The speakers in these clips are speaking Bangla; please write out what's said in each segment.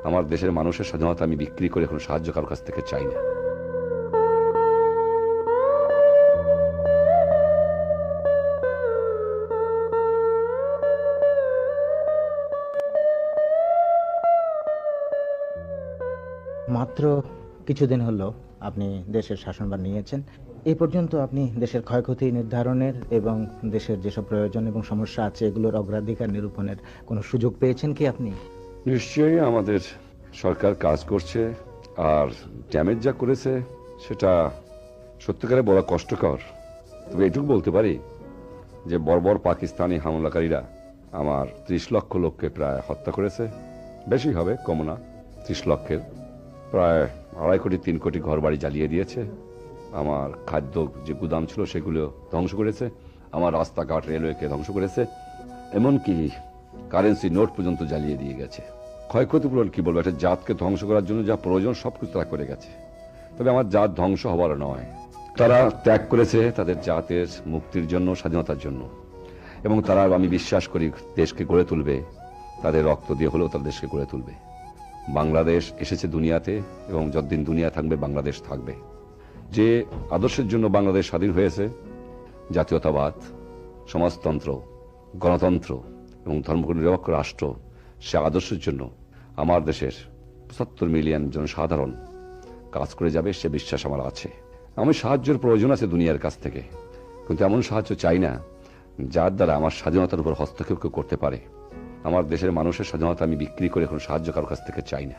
আমার দেশের মানুষের স্বাধীনতা আমি বিক্রি করে কোনো সাহায্য কারোর কাছ থেকে চাই না। মাত্র কিছুদিন হলো আপনি দেশের শাসনভার নিয়েছেন। এই পর্যন্ত আপনি দেশের ক্ষয়ক্ষতি নির্ধারণের এবং দেশের যেসব প্রয়োজন এবং সমস্যা আছে এগুলোর অগ্রাধিকার নিরূপণের কোনো সুযোগ পেয়েছেন কি আপনি? নিশ্চয়ই আমাদের সরকার কাজ করছে, আর ড্যামেজ যা করেছে সেটা সত্যিকারে বলা কষ্টকর। তবে এটুকু বলতে পারি যে বর্বর পাকিস্তানি হামলাকারীরা আমার 30 লক্ষ লোককে প্রায় হত্যা করেছে। বেশি হবে, কম না, 30 লক্ষের প্রায় 2.5 কোটি 3 কোটি ঘর বাড়ি জ্বালিয়ে দিয়েছে। আমার খাদ্য যে গুদাম ছিল সেগুলো ধ্বংস করেছে, আমার রাস্তাঘাট রেলওয়েকে ধ্বংস করেছে, এমনকি কারেন্সি নোট পর্যন্ত জ্বালিয়ে দিয়ে গেছে। ক্ষয়ক্ষতিপূরণ কি বলবো, একটা জাতকে ধ্বংস করার জন্য যা প্রয়োজন সবকিছু তারা করে গেছে। তবে আমার জাত ধ্বংস হবার নয়, তারা ত্যাগ করেছে তাদের জাতের মুক্তির জন্য, স্বাধীনতার জন্য, এবং তারা, আমি বিশ্বাস করি, দেশকে গড়ে তুলবে। তাদের রক্ত দিয়ে হলেও তাদের দেশকে গড়ে তুলবে। বাংলাদেশ এসেছে দুনিয়াতে, এবং যতদিন দুনিয়া থাকবে বাংলাদেশ থাকবে। যে আদর্শের জন্য বাংলাদেশ স্বাধীন হয়েছে, জাতীয়তাবাদ, সমাজতন্ত্র, গণতন্ত্র এবং ধর্মনিরপেক্ষ রাষ্ট্র, সে আদর্শের জন্য আমার দেশের 75 মিলিয়ন জনসাধারণ কাজ করে যাবে, সে বিশ্বাস আমার আছে। আমি সাহায্যের প্রয়োজন আছে দুনিয়ার কাছ থেকে, কিন্তু এমন সাহায্য চাই না যার দ্বারা আমার স্বাধীনতার উপর হস্তক্ষেপ কেউ করতে পারে। আমার দেশের মানুষের স্বাধীনতা আমি বিক্রি করে কোনো সাহায্য কারোর কাছ থেকে চাই না।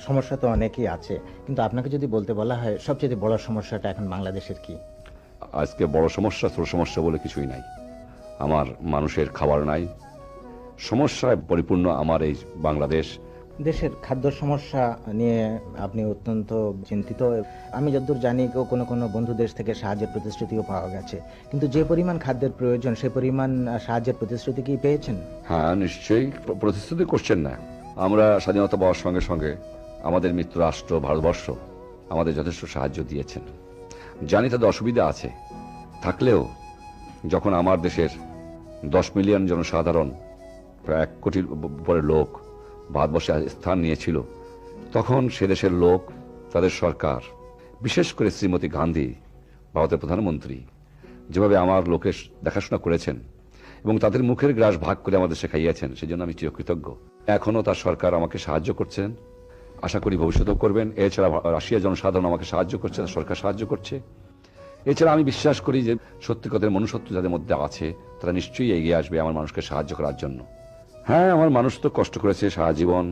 সমস্যা তো অনেকই আছে, কিন্তু আপনাকে যদি বলতে বলা হয় সবচেয়ে বড় সমস্যাটা এখন বাংলাদেশের কি? আজকে বড় সমস্যা, ছোট সমস্যা বলে কিছুই নাই। আমার মানুষের খাবার নাই, সমস্যায় পরিপূর্ণ আমার এই বাংলাদেশ। দেশের খাদ্য সমস্যা নিয়ে আপনি অত্যন্ত চিন্তিত। আমি যতদূর জানি কোনো কোনো বন্ধু দেশ থেকে সাহায্যের প্রতিশ্রুতিও পাওয়া গেছে, কিন্তু যে পরিমাণ খাদ্যের প্রয়োজন সে পরিমাণ সাহায্যের প্রতিশ্রুতি কি পেয়েছেন? হ্যাঁ, নিশ্চয়ই প্রতিশ্রুতি করছেন না। আমরা স্বাধীনতা পাওয়ার সঙ্গে সঙ্গে আমাদের মিত্র রাষ্ট্র ভারতবর্ষ আমাদের যথেষ্ট সাহায্য দিয়েছেন। জানি তাদের অসুবিধা আছে, থাকলেও যখন আমার দেশের 10 মিলিয়ন জনসাধারণ, প্রায় 1 কোটির উপরে লোক ভারতবর্ষে স্থান নিয়েছিল, তখন সে দেশের লোক, তাদের সরকার, বিশেষ করে শ্রীমতী গান্ধী, ভারতের প্রধানমন্ত্রী, যেভাবে আমার লোকের দেখাশোনা করেছেন এবং তাদের মুখের গ্রাস ভাগ করে আমাদের শেখাইয়াছেন, সেজন্য আমি চিরকৃতজ্ঞ। এখনো তার সরকার আমাকে সাহায্য করছেন, আশা করি ভবিষ্যতেও করবেন। এছাড়া রাশিয়ার জনসাধারণ আমাকে সাহায্য করছে, তার সরকার সাহায্য করছে। এছাড়া আমি বিশ্বাস করি যে সত্যিকারের মনুষ্যত্ব যাদের মধ্যে আছে তারা নিশ্চয়ই এগিয়ে আসবে আমার মানুষকে সাহায্য করার জন্য। হ্যাঁ, আমার মানুষ তো কষ্ট করেছে সারা জীবন,